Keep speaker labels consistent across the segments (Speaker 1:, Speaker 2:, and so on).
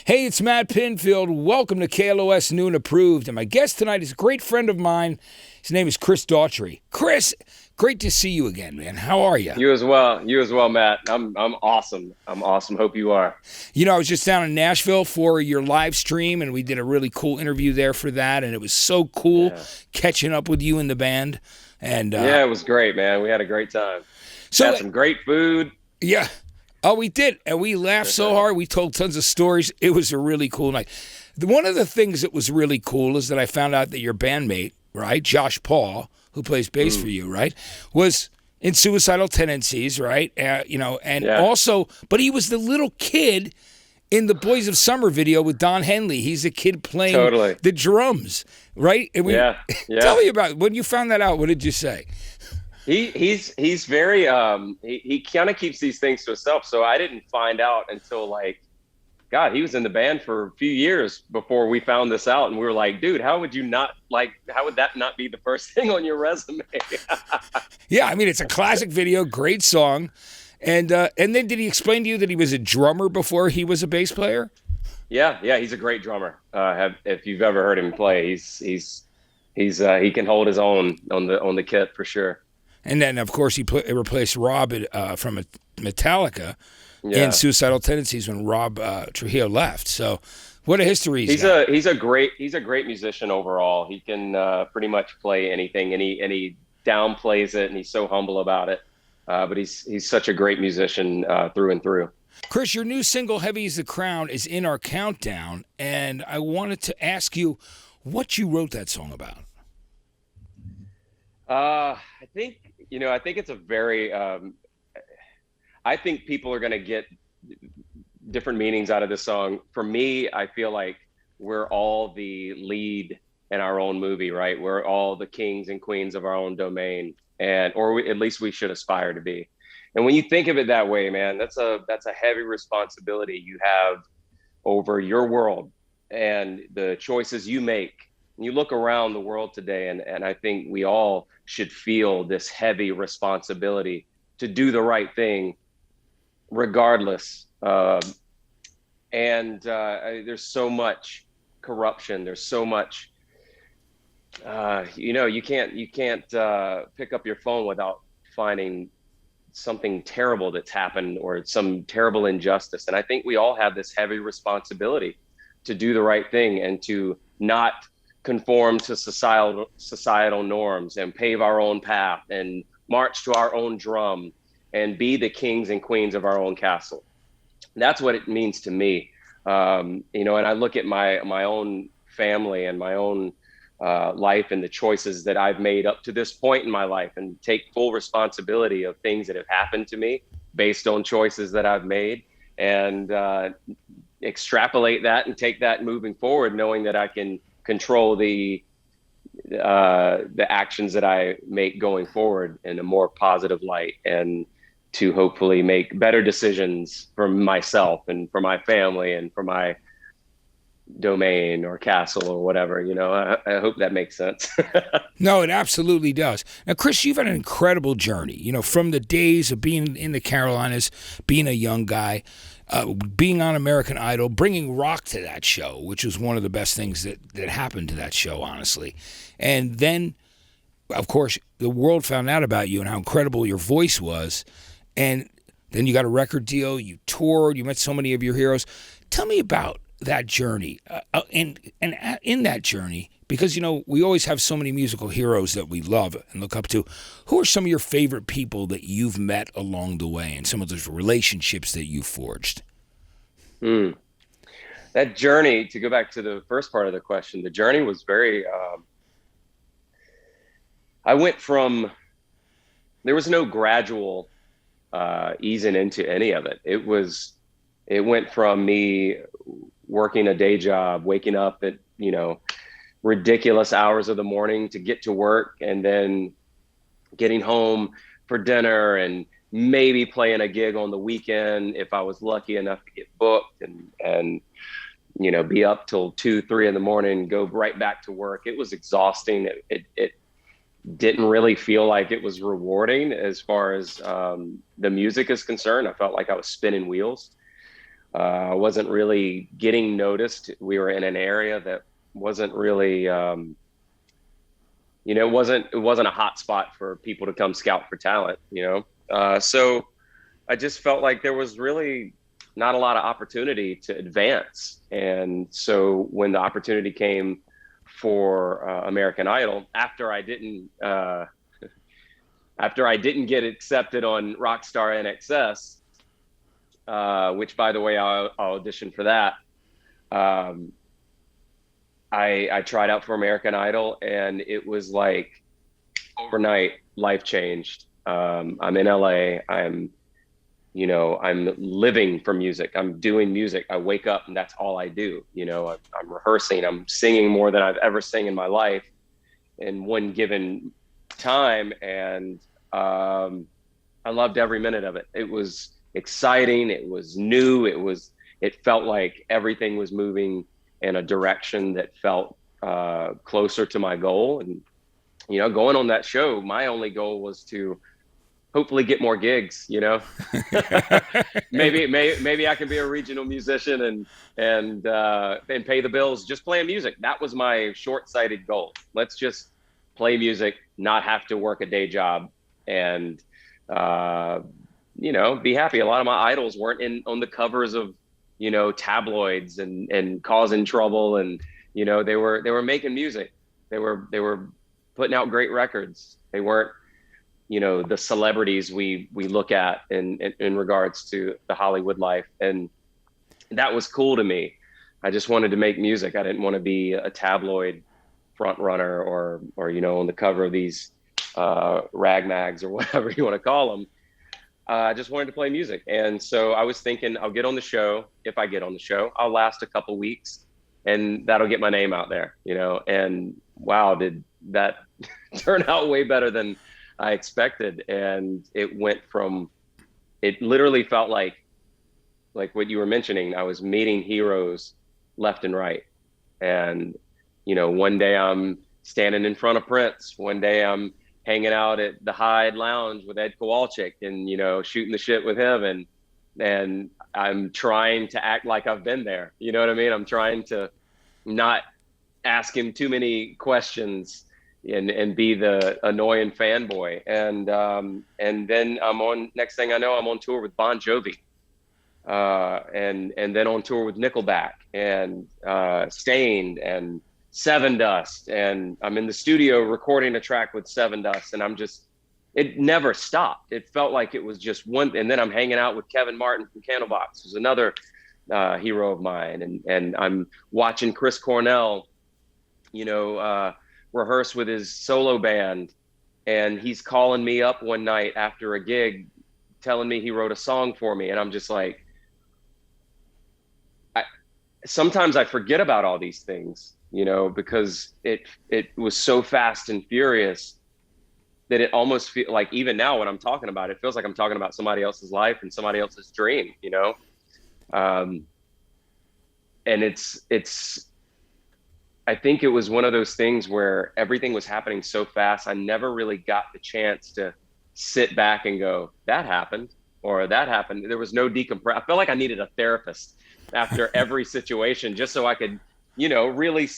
Speaker 1: Hey, it's Matt Pinfield. Welcome to KLOS New and Approved. And my guest tonight is a great friend of mine. His name is Chris Daughtry. Chris, great to see you again, man. How are you?
Speaker 2: You as well. You as well, Matt. I'm awesome. I'm awesome. Hope you are.
Speaker 1: You know, I was just down in Nashville for your live stream, and we did a really cool interview there for that. And it was so cool catching up with you and the band. And
Speaker 2: yeah, it was great, man. We had a great time.
Speaker 1: So
Speaker 2: had some great food.
Speaker 1: Yeah. Oh, we did. And we laughed so hard. We told tons of stories. It was a really cool night. One of the things that was really cool is that I found out that your bandmate, right, Josh Paul, who plays bass for you, right, was in Suicidal Tendencies, right? Also, but he was the little kid in the Boys of Summer video with Don Henley. He's a kid playing the drums, right? And tell me about it. When you found that out, what did you say?
Speaker 2: He's very he kind of keeps these things to himself. So I didn't find out until he was in the band for a few years before we found this out, and we were like, dude, how would that not be the first thing on your resume?
Speaker 1: Yeah, I mean, it's a classic video, great song. And then did he explain to you that he was a drummer before he was a bass player?
Speaker 2: Yeah, he's a great drummer. If you've ever heard him play, he can hold his own on the kit for sure.
Speaker 1: And then, of course, he replaced Rob from Metallica in Suicidal Tendencies when Rob Trujillo left. So, what a history he's got.
Speaker 2: He's a great musician overall. He can pretty much play anything, and he downplays it, and he's so humble about it. But he's such a great musician through and through.
Speaker 1: Chris, your new single "Heavy Is the Crown" is in our countdown, and I wanted to ask you what you wrote that song about.
Speaker 2: I think it's a very, I think people are going to get different meanings out of this song. For me, I feel like we're all the lead in our own movie, right? We're all the kings and queens of our own domain, at least we should aspire to be. And when you think of it that way, man, that's a heavy responsibility you have over your world and the choices you make. You look around the world today, and I think we all should feel this heavy responsibility to do the right thing regardless. There's so much corruption. There's so much, you can't pick up your phone without finding something terrible that's happened or some terrible injustice. And I think we all have this heavy responsibility to do the right thing and to not conform to societal norms and pave our own path and march to our own drum and be the kings and queens of our own castle. That's what it means to me. And I look at my own family and my own life and the choices that I've made up to this point in my life and take full responsibility of things that have happened to me based on choices that I've made, and extrapolate that and take that moving forward, knowing that I can control the actions that I make going forward in a more positive light, and to hopefully make better decisions for myself and for my family and for my domain or castle or whatever. I hope that makes sense.
Speaker 1: No, it absolutely does. Now, Chris, you've had an incredible journey, from the days of being in the Carolinas, being a young guy, being on American Idol, bringing rock to that show, which was one of the best things that happened to that show, honestly. And then, of course, the world found out about you and how incredible your voice was. And then you got a record deal, you toured, you met so many of your heroes. Tell me about that journey. And in that journey, because, we always have so many musical heroes that we love and look up to. Who are some of your favorite people that you've met along the way and some of those relationships that you forged?
Speaker 2: That journey, to go back to the first part of the question, the journey was very, I went from, there was no gradual easing into any of it. It went from me working a day job, waking up at, ridiculous hours of the morning to get to work, and then getting home for dinner and maybe playing a gig on the weekend if I was lucky enough to get booked, and be up till 2-3 in the morning, go right back to work. It was exhausting. It didn't really feel like it was rewarding as far as the music is concerned. I felt like I was spinning wheels. Wasn't really getting noticed. We were in an area that wasn't really, it wasn't a hot spot for people to come scout for talent, So I just felt like there was really not a lot of opportunity to advance. And so when the opportunity came for American Idol, after I didn't get accepted on Rockstar NXS, which, by the way, I auditioned for that. I tried out for American Idol, and it was like overnight, life changed. I'm in LA. I'm living for music. I'm doing music. I wake up and that's all I do. I'm rehearsing. I'm singing more than I've ever sang in my life in one given time. And I loved every minute of it. It was exciting. It was new. It felt like everything was moving in a direction that felt closer to my goal. And, going on that show, my only goal was to hopefully get more gigs, maybe I can be a regional musician and pay the bills just playing music. That was my short-sighted goal. Let's just play music, not have to work a day job, and be happy. A lot of my idols weren't on the covers of tabloids and causing trouble, and they were making music. They were putting out great records. They weren't the celebrities we look at in regards to the Hollywood life. And that was cool to me. I just wanted to make music. I didn't want to be a tabloid front runner or on the cover of these rag mags or whatever you want to call them. I just wanted to play music. And so I was thinking, I'll get on the show. If I get on the show, I'll last a couple weeks and that'll get my name out there, and wow, did that turn out way better than I expected. And it literally felt like what you were mentioning. I was meeting heroes left and right. And, one day I'm standing in front of Prince. One day I'm hanging out at the Hyde Lounge with Ed Kowalczyk and, shooting the shit with him. And I'm trying to act like I've been there. You know what I mean? I'm trying to not ask him too many questions and be the annoying fanboy. And then next thing I know, I'm on tour with Bon Jovi, and then on tour with Nickelback and Stained and Seven Dust. And I'm in the studio recording a track with Seven Dust, and it never stopped. It felt like it was just one. And then I'm hanging out with Kevin Martin from Candlebox, who's another hero of mine. And I'm watching Chris Cornell, rehearse with his solo band, and he's calling me up one night after a gig telling me he wrote a song for me. And I'm just like, sometimes I forget about all these things, because it was so fast and furious that it almost feels like, even now when I'm talking about it, it feels like I'm talking about somebody else's life and somebody else's dream, and I think it was one of those things where everything was happening so fast. I never really got the chance to sit back and go, that happened, or that happened. There was no decompress. I felt like I needed a therapist after every situation, just so I could, really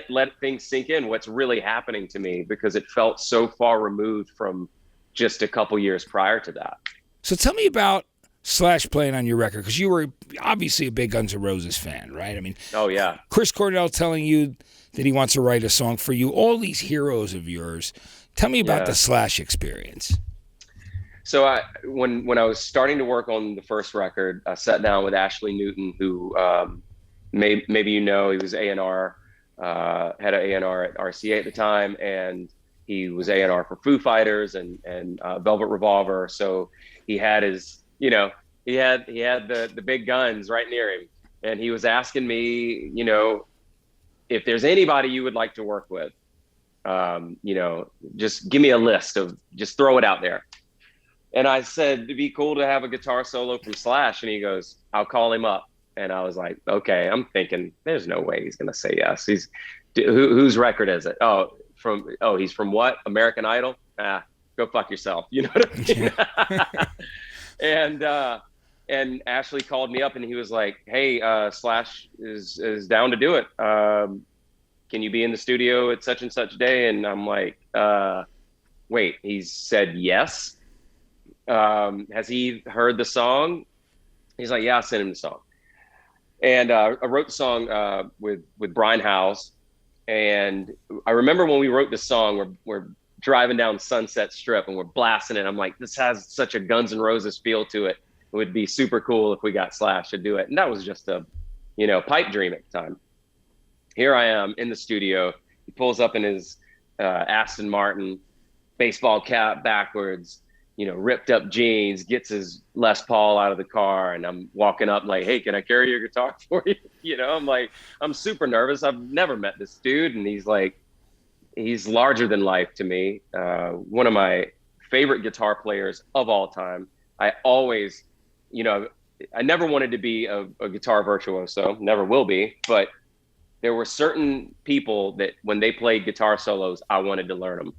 Speaker 2: let things sink in what's really happening to me, because it felt so far removed from just a couple years prior to that.
Speaker 1: So tell me about Slash playing on your record, because you were obviously a big Guns N' Roses fan, right? I mean,
Speaker 2: oh yeah,
Speaker 1: Chris Cornell telling you that he wants to write a song for you, all these heroes of yours. Tell me about the Slash experience.
Speaker 2: So when I was starting to work on the first record, I sat down with Ashley Newton, who maybe he was A&R, had an A&R at RCA at the time, and he was A&R for Foo Fighters and Velvet Revolver. So he had his, he had the big guns right near him, and he was asking me, if there's anybody you would like to work with, just give me a list just throw it out there. And I said, it'd be cool to have a guitar solo from Slash. And he goes, I'll call him up. And I was like, okay. I'm thinking, there's no way he's going to say yes. Whose record is it? He's from what? American Idol? Go fuck yourself. You know what I mean? and Ashley called me up and he was like, "Hey, Slash is down to do it. Can you be in the studio at such and such day?" And I'm like, wait, he said yes. Has he heard the song? He's like, "Yeah, I sent him the song." And I wrote the song with Brian Howes. And I remember when we wrote the song, we're driving down Sunset Strip and we're blasting it. I'm like, this has such a Guns N' Roses feel to it. It would be super cool if we got Slash to do it. And that was just a, pipe dream at the time. Here I am in the studio. He pulls up in his Aston Martin, baseball cap backwards, ripped up jeans, gets his Les Paul out of the car. And I'm walking up like, "Hey, can I carry your guitar for you?" I'm like, I'm super nervous. I've never met this dude. And he's larger than life to me. One of my favorite guitar players of all time. I always, I never wanted to be a guitar virtuoso, never will be, but there were certain people that when they played guitar solos, I wanted to learn them.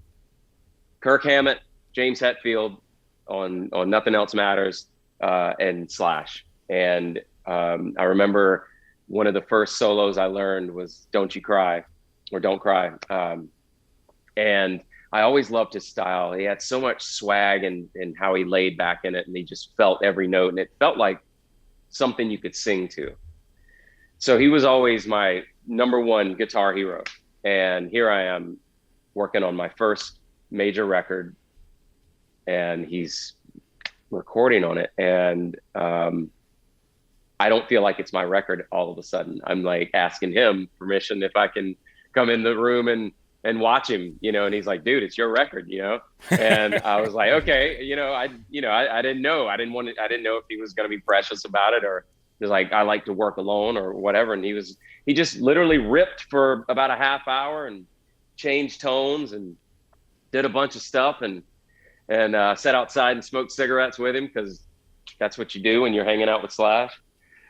Speaker 2: Kirk Hammett, James Hetfield on Nothing Else Matters, and Slash. And I remember one of the first solos I learned was "Don't You Cry" or "Don't Cry." And I always loved his style. He had so much swag and how he laid back in it, and he just felt every note, and it felt like something you could sing to. So he was always my number one guitar hero. And here I am working on my first major record, and he's recording on it. And I don't feel like it's my record all of a sudden. I'm like asking him permission if I can come in the room and watch him, and he's like, "Dude, it's your record," And I was like, okay, I didn't know. I didn't know if he was going to be precious about it, or just like, I like to work alone or whatever. And he just literally ripped for about a half hour and changed tones and did a bunch of stuff and sat outside and smoked cigarettes with him, because that's what you do when you're hanging out with Slash.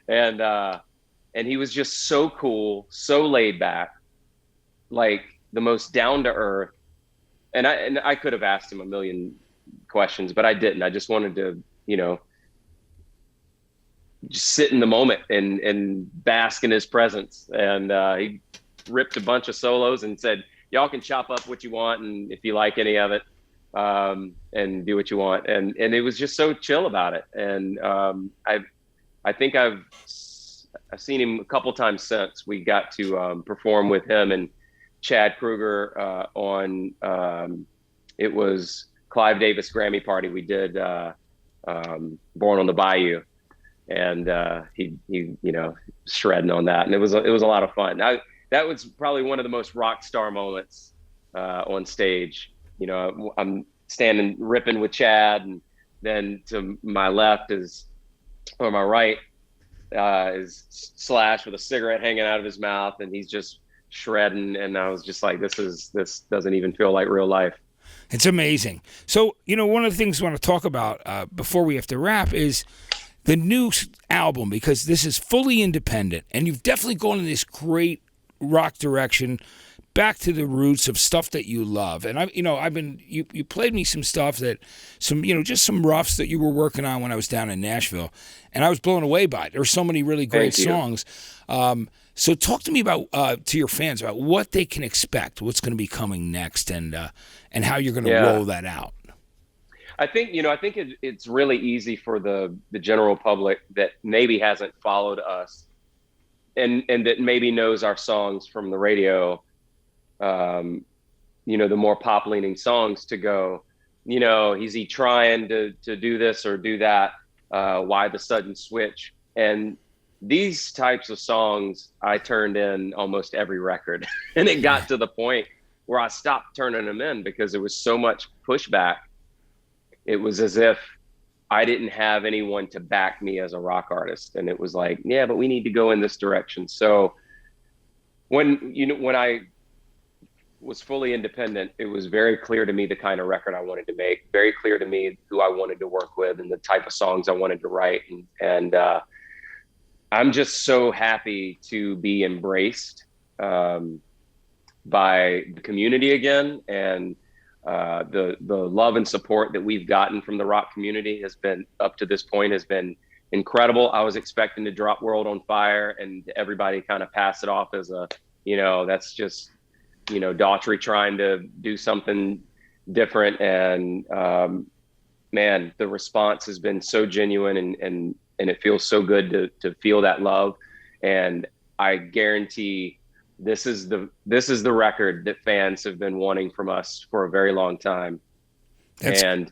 Speaker 2: And he was just so cool, so laid back, like the most down to earth. And I could have asked him a million questions, but I didn't. I just wanted to, just sit in the moment and bask in his presence. And he ripped a bunch of solos and said, "Y'all can chop up what you want, and if you like any of it, and do what you want." And it was just so chill about it. And I think I've seen him a couple times since. We got to perform with him and Chad Kruger on it was Clive Davis Grammy party. We did Born on the Bayou, and he shredding on that, and it was a lot of fun. That was probably one of the most rock star moments on stage. I'm standing ripping with Chad, and then to my left or my right is Slash with a cigarette hanging out of his mouth, and he's just shredding. And I was just like, this doesn't even feel like real life.
Speaker 1: It's amazing. So, one of the things I want to talk about before we have to wrap is the new album, because this is fully independent, and you've definitely gone in this great rock direction, back to the roots of stuff that you love. And you played me some stuff just some roughs that you were working on when I was down in Nashville, and I was blown away by it. There's so many really great songs. So talk to me about, to your fans, about what they can expect, what's going to be coming next, and how you're going to roll that out.
Speaker 2: I think it's really easy for the general public that maybe hasn't followed us and that maybe knows our songs from the radio, the more pop leaning songs, to go, is he trying to do this or do that? Why the sudden switch? And these types of songs I turned in almost every record. And it got to the point where I stopped turning them in because there was so much pushback. It was as if I didn't have anyone to back me as a rock artist. And it was like, yeah, but we need to go in this direction. So when I was fully independent, it was very clear to me the kind of record I wanted to make, very clear to me who I wanted to work with and the type of songs I wanted to write. And I'm just so happy to be embraced by the community again. And the love and support that we've gotten from the rock community has been, up to this point, has been incredible. I was expecting to drop World on Fire, and everybody kind of passed it off as a, that's just, Daughtry trying to do something different. And man, the response has been so genuine, and it feels so good to feel that love. And I guarantee this is the record that fans have been wanting from us for a very long time. And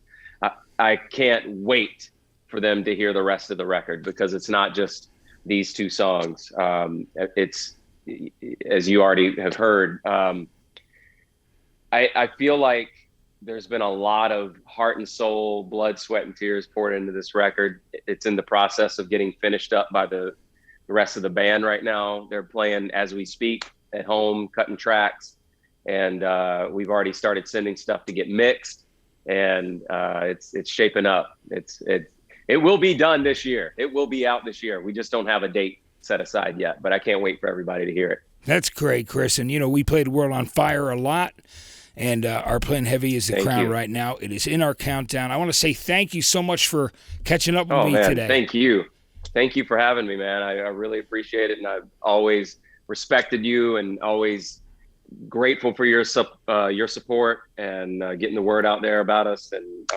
Speaker 2: I can't wait for them to hear the rest of the record, because it's not just these two songs. It's, as you already have heard, I feel like there's been a lot of heart and soul, blood, sweat, and tears poured into this record. It's in the process of getting finished up by the rest of the band right now. They're playing as we speak at home, cutting tracks, and we've already started sending stuff to get mixed, and it's shaping up. It will be done this year. It will be out this year. We just don't have a date set aside yet, but I can't wait for everybody to hear it.
Speaker 1: That's great, Chris. And, we played World on Fire a lot, and are playing Heavy is the Crown right now. It is in our countdown. I want to say thank you so much for catching up with me today.
Speaker 2: Thank you. Thank you for having me, man. I really appreciate it, and I've always respected you and always grateful for your support and getting the word out there about us. And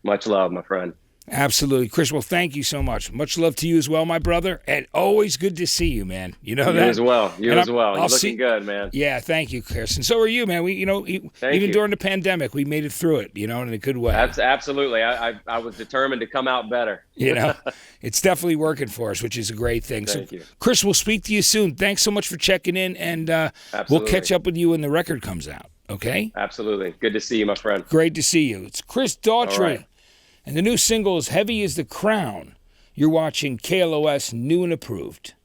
Speaker 2: much love, my friend.
Speaker 1: Absolutely. Chris, well, thank you so much. Much love to you as well, my brother. And always good to see you, man. You know that?
Speaker 2: You as well. You're looking good, man.
Speaker 1: Yeah, thank you, Chris. And so are you, man. We, even during the pandemic, we made it through it, in a good way.
Speaker 2: Absolutely. I was determined to come out better.
Speaker 1: It's definitely working for us, which is a great thing.
Speaker 2: Thank you.
Speaker 1: Chris, we'll speak to you soon. Thanks so much for checking in, and we'll catch up with you when the record comes out, okay?
Speaker 2: Absolutely. Good to see you, my friend.
Speaker 1: Great to see you. It's Chris Daughtry. And the new single is Heavy is the Crown. You're watching KLOS New and Approved.